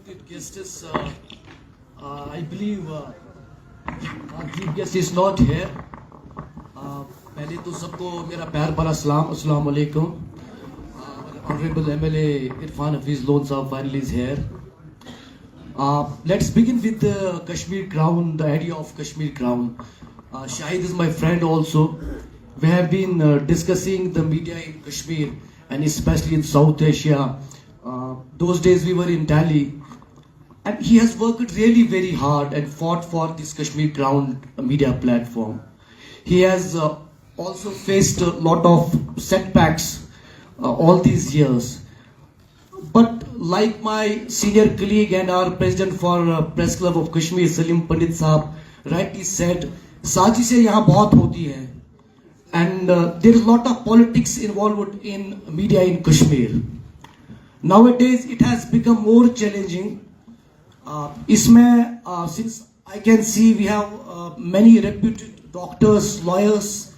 respected guests, I believe our chief guest is not here. पहले तो सबको मेरा प्यार भरा सलाम अस्सलाम वालेकुम. Honorable MLA Irfan Hafiz Loan Saab finally is here. Let's begin with the Kashmir Crown, the idea of Kashmir Crown. Shahid is my friend also. We have been discussing the media in Kashmir and especially in South Asia. Those days we were in Delhi, and he has worked really very hard and fought for this Kashmir Crown media platform. He has also faced a lot of setbacks all these years. But like my senior colleague and our president for Press Club of Kashmir, Salim Pandit Saab, rightly said, साजिशें यहाँ बहुत होती हैं, and there is a lot of politics involved in media in Kashmir. Nowadays it has become more challenging. इसमें since I can see we have many reputed doctors, lawyers,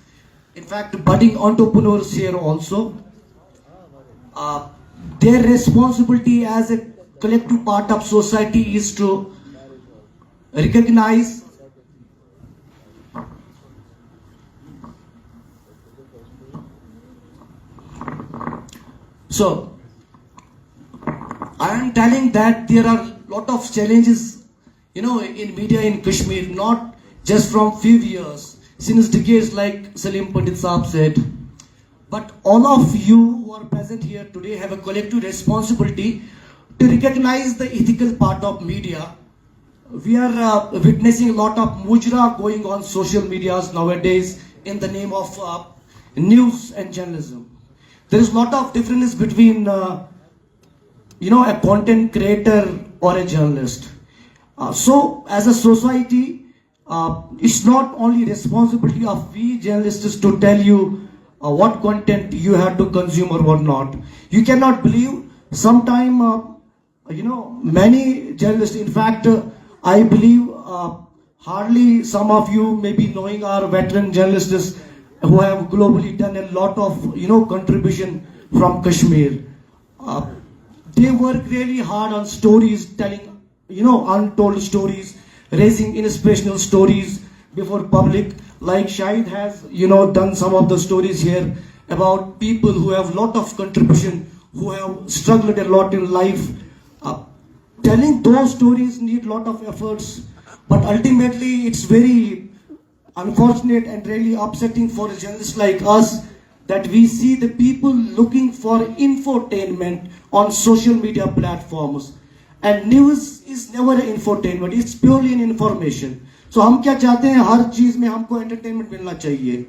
in fact budding entrepreneurs here also. Their responsibility as a collective part of society is to recognize I am telling that there are a lot of challenges, in media in Kashmir, not just from few years, since decades, like Salim Pandit Saab said. But all of you who are present here today have a collective responsibility to recognize the ethical part of media. We are witnessing a lot of mujra going on social medias nowadays in the name of news and journalism. There is a lot of difference between a content creator or a journalist. So as a society, it's not only responsibility of we journalists to tell you what content you have to consume or what not. You cannot believe sometime, many journalists, in fact, I believe hardly some of you may be knowing our veteran journalists who have globally done a lot of, contribution from Kashmir. They work really hard on stories, telling, untold stories, raising inspirational stories before public. Like Shahid has, done some of the stories here about people who have a lot of contribution, who have struggled a lot in life. Telling those stories need a lot of efforts, but ultimately it's very unfortunate and really upsetting for a journalist like us that we see the people looking for infotainment on social media platforms. And news is never an infotainment, it's purely an information. So हम क्या चाहते हैं, हर चीज में हमको entertainment मिलना चाहिए.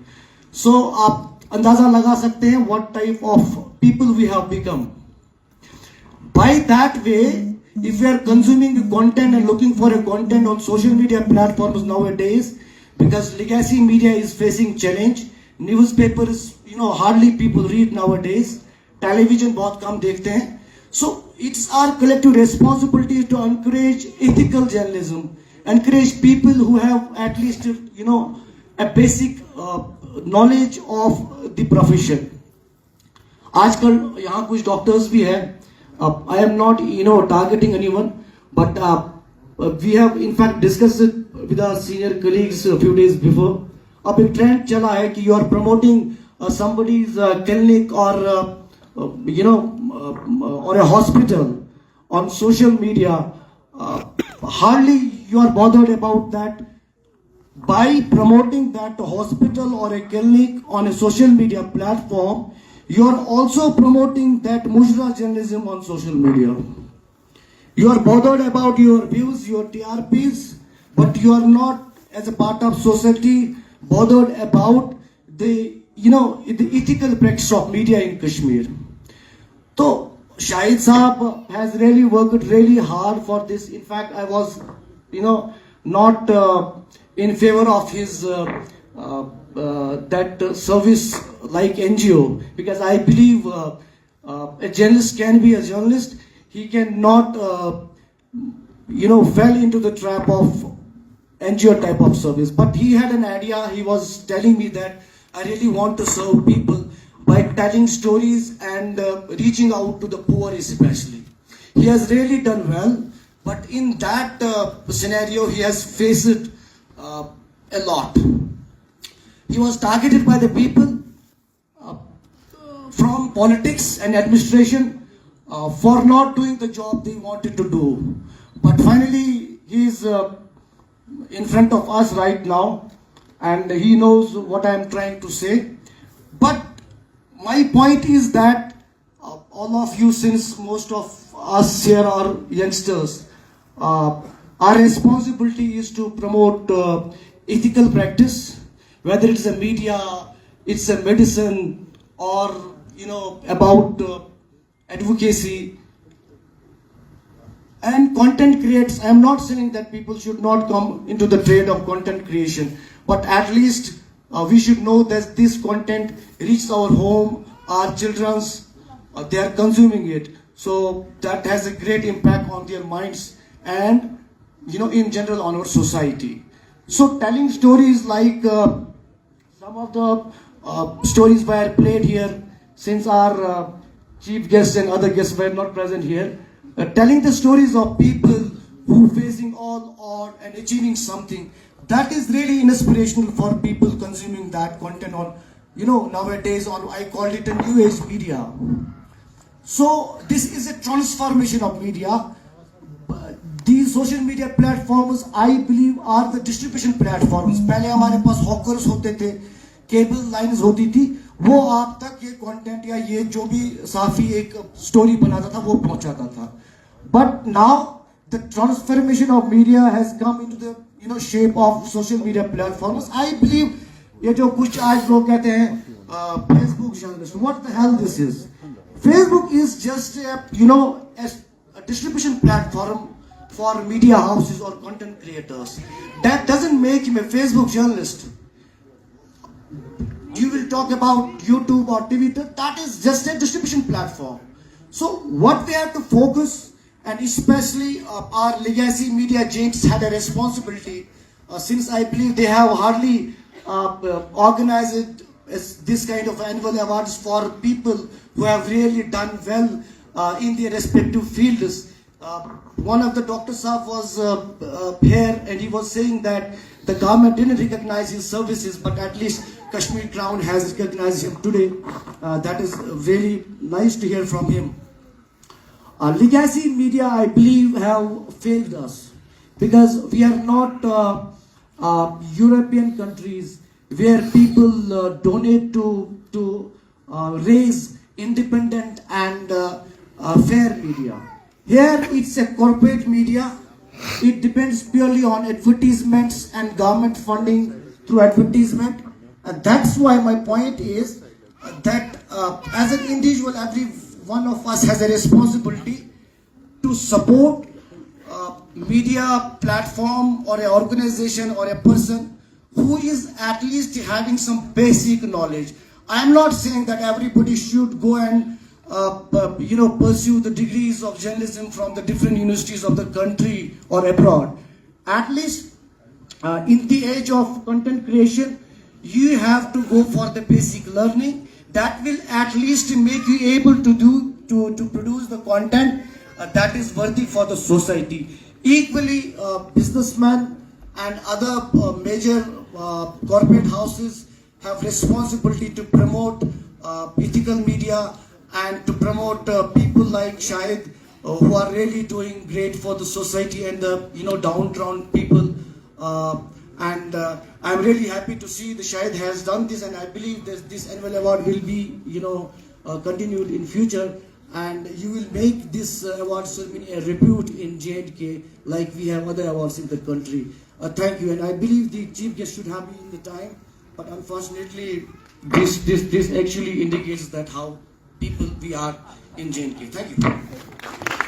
So आप अंदाजा लगा सकते हैं what type of people we have become. By that way, if we are consuming content and looking for a content on social media platforms nowadays, because legacy media is facing challenge, newspapers, hardly people read nowadays, television बहुत कम देखते हैं. So it's our collective responsibility to encourage ethical journalism, encourage people who have at least, a basic knowledge of the profession. आजकल यहाँ कुछ doctors भी हैं. I am not, targeting anyone, but we have in fact discussed it with our senior colleagues a few days before. अब एक trend चला है कि you are promoting somebody's clinic or or a hospital on social media. Hardly you are bothered about that. By promoting that hospital or a clinic on a social media platform, you are also promoting that mujra journalism on social media. You are bothered about your views, your TRPs, but you are not, as a part of society, bothered about the ethical practice of media in Kashmir. So Shahid Saab has really worked really hard for this. In fact, I was, not in favor of his that service like NGO, because I believe a journalist can be a journalist. He cannot, fell into the trap of NGO type of service. But he had an idea. He was telling me that I really want to serve people by telling stories and reaching out to the poor especially. He has really done well. But in that scenario, he has faced it a lot. He was targeted by the people from politics and administration for not doing the job they wanted to do. But finally, he is in front of us right now, and he knows what I am trying to say. But my point is that all of you, since most of us here are youngsters, our responsibility is to promote ethical practice, whether it's a media, it's a medicine, or about advocacy and content creators. I am not saying that people should not come into the trade of content creation, but at least we should know that this content reaches our home, our children's, they are consuming it. So that has a great impact on their minds and in general on our society. So telling stories like some of the stories were played here, since our chief guests and other guests were not present here, telling the stories of people who facing all odd and achieving something, that is really inspirational for people consuming that content on, nowadays on, I call it a new age media. So this is a transformation of media. These social media platforms, I believe, are the distribution platforms. पहले हमारे पास hawkers होते थे, cable lines होती थी, वो आप तक ये content या ये जो भी साफी एक story बनाता था वो पहुंचाता था. But now the transformation of media has come into the shape of social media platforms. I believe ये जो कुछ आज लोग कहते हैं Facebook journalist, what the hell this is? Facebook is just a distribution platform for media houses or content creators. That doesn't make him a Facebook journalist. You will talk about YouTube or TV, that is just a distribution platform. So what we have to focus, and especially our legacy media giants had a responsibility, since I believe they have hardly organized this kind of annual awards for people who have really done well in their respective fields. One of the Dr. Saab was here, and he was saying that the government didn't recognize his services, but at least Kashmir Crown has recognized him today. That is really nice to hear from him. Legacy media, I believe, have failed us because we are not European countries where people donate to raise independent and fair media. Here it's a corporate media. It depends purely on advertisements and government funding through advertisement. And that's why my point is that as an individual, every one of us has a responsibility to support media platform or an organization or a person who is at least having some basic knowledge. I am not saying that everybody should go and pursue the degrees of journalism from the different universities of the country or abroad. At least in the age of content creation, you have to go for the basic learning that will at least make you able to produce the content that is worthy for the society. Equally, businessmen and other major corporate houses have responsibility to promote ethical media and to promote people like Shahid who are really doing great for the society and the downtrodden people. And I'm really happy to see the Shahid has done this, and I believe that this annual award will be continued in future, and you will make this award ceremony a repute in J&K like we have other awards in the country. Thank you, and I believe the chief guest should have been in the time, but unfortunately this actually indicates that how people we are in J&K. Thank you.